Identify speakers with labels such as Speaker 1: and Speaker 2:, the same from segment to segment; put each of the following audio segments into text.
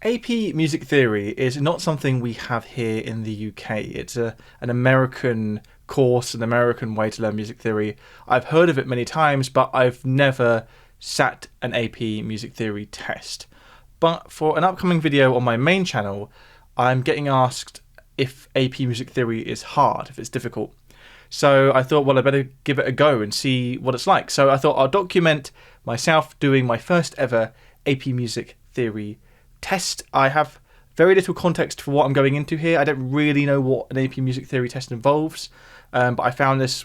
Speaker 1: AP music theory is not something we have here in the UK. It's an American course, an American way to learn music theory. I've heard of it many times, but I've never sat an AP music theory test. But for an upcoming video on my main channel, I'm getting asked if AP music theory is hard, if it's difficult. So I thought, well, I better give it a go and see what it's like. So I thought I'll document myself doing my first ever AP music theory test. I have very little context for what I'm going into here. I don't really know what an AP music theory test involves, but I found this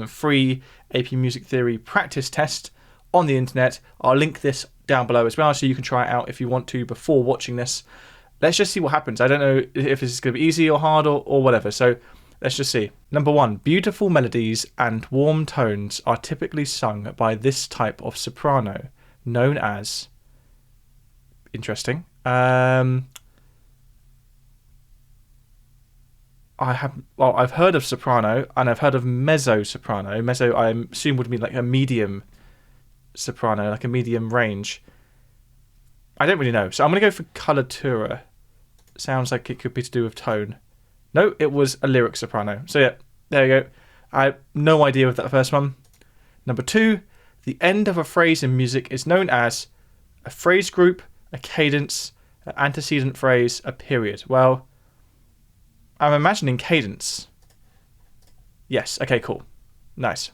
Speaker 1: free AP music theory practice test on the internet. I'll link this down below as well, so you can try it out if you want to before watching this. Let's just see what happens. I don't know if this is going to be easy or hard or whatever, so let's just see. Number 1, beautiful melodies and warm tones are typically sung by this type of soprano, known as... Interesting. I've heard of soprano and I've heard of mezzo soprano. Mezzo, I assume, would mean like a medium soprano, like a medium range. I don't really know, so I'm gonna go for coloratura. Sounds like it could be to do with tone. No, it was a lyric soprano. So yeah, there you go. I have no idea with that first one. Number 2, the end of a phrase in music is known as a phrase group, a cadence, an antecedent phrase, a period. Well, I'm imagining cadence. Yes, okay, cool. Nice.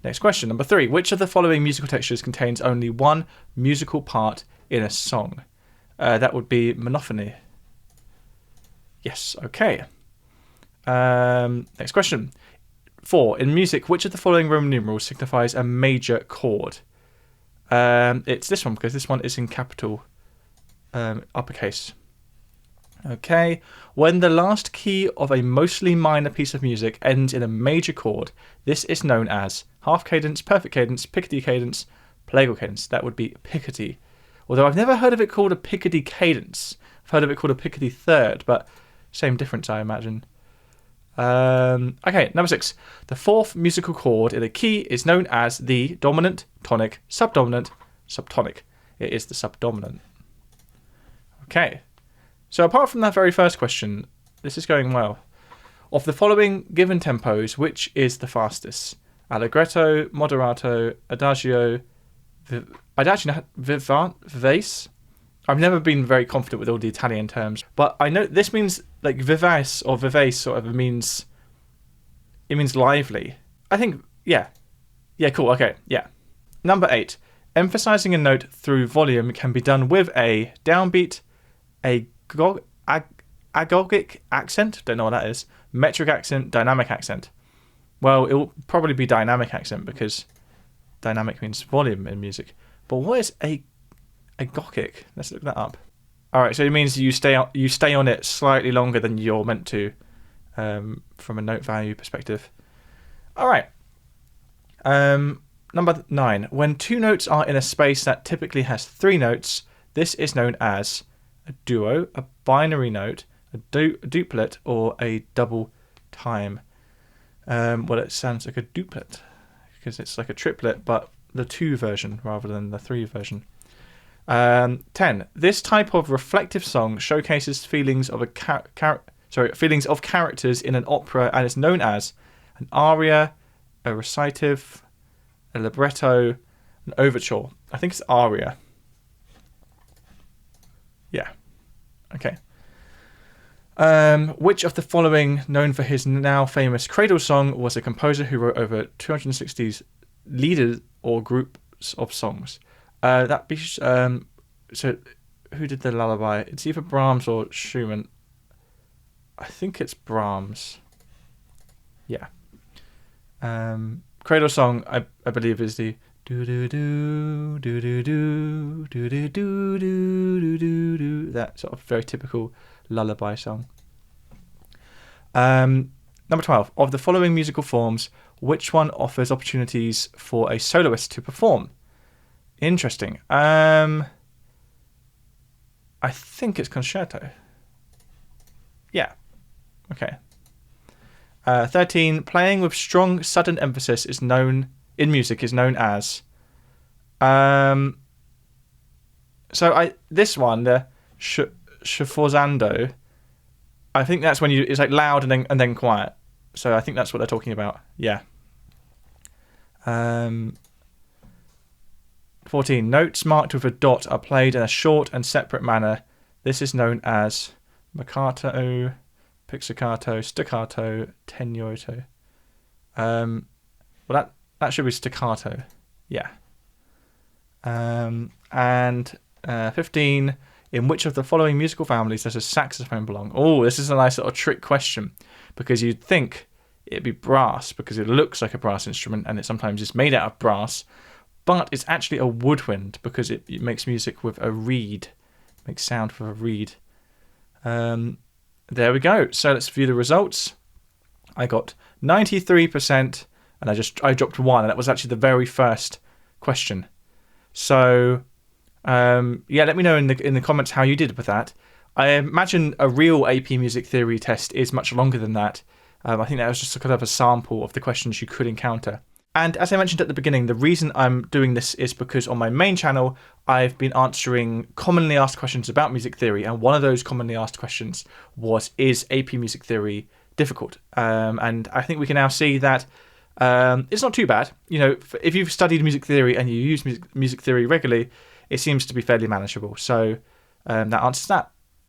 Speaker 1: Next question, number 3. Which of the following musical textures contains only one musical part in a song? That would be monophony. Yes, okay. Next question. 4. In music, which of the following Roman numerals signifies a major chord? It's this one, because this one is in capital uppercase. Okay. When the last key of a mostly minor piece of music ends in a major chord, this is known as half cadence, perfect cadence, Picardy cadence, plagal cadence. That would be Picardy. Although I've never heard of it called a Picardy cadence. I've heard of it called a Picardy third, but same difference, I imagine. Okay, number 6. The 4th musical chord in a key is known as the dominant, tonic, subdominant, subtonic. It is the subdominant. Okay. So apart from that very first question, this is going well. Of the following given tempos, which is the fastest? Allegretto, moderato, adagio, vivace. I've never been very confident with all the Italian terms, but I know this means like vivace or vivace sort of means lively. I think, yeah. Yeah, cool, okay, yeah. Number 8. Emphasizing a note through volume can be done with a downbeat, a agogic accent, don't know what that is, metric accent, dynamic accent. Well, it will probably be dynamic accent because dynamic means volume in music. But what is agogic? Let's look that up. All right, so it means you stay on it slightly longer than you're meant to, from a note value perspective. All right. Number 9. When 2 notes are in a space that typically has 3 notes, this is known as a duo, a binary note, a duplet, or a double time. Well, it sounds like a duplet because it's like a triplet, but the 2 version rather than the 3 version. 10. This type of reflective song showcases feelings of feelings of characters in an opera, and is known as an aria, a recitative, a libretto, an overture. I think it's aria. Yeah. Okay. Which of the following, known for his now famous Cradle Song, was a composer who wrote over 260 leaders or groups of songs? So who did the lullaby? It's either Brahms or Schumann. I think it's Brahms. Yeah. Cradle Song, I believe, is the do do do do do do do do do do do do, that sort of very typical lullaby song. Number 12. Of the following musical forms, which one offers opportunities for a soloist to perform? Interesting. I think it's concerto. Yeah. Okay. 13. Playing with strong sudden emphasis is known in music is known as. This one, the sforzando. I think that's when it's like loud and then quiet. So I think that's what they're talking about. Yeah. 14. Notes marked with a dot are played in a short and separate manner. This is known as marcato, pizzicato, staccato, tenuto. Well, that should be staccato. Yeah. And 15. In which of the following musical families does a saxophone belong? Oh, this is a nice little trick question, because you'd think it'd be brass because it looks like a brass instrument and it sometimes is made out of brass, but it's actually a woodwind because it makes music with a reed, makes sound with a reed. There we go. So let's view the results. I got 93%, and I dropped 1, and that was actually the very first question. So let me know in the comments how you did with that. I imagine a real AP Music Theory test is much longer than that. I think that was just a kind of a sample of the questions you could encounter. And as I mentioned at the beginning, the reason I'm doing this is because on my main channel, I've been answering commonly asked questions about music theory, and one of those commonly asked questions was, is AP Music Theory difficult? And I think we can now see that it's not too bad. You know, if you've studied music theory and you use music theory regularly, it seems to be fairly manageable. So that answers that.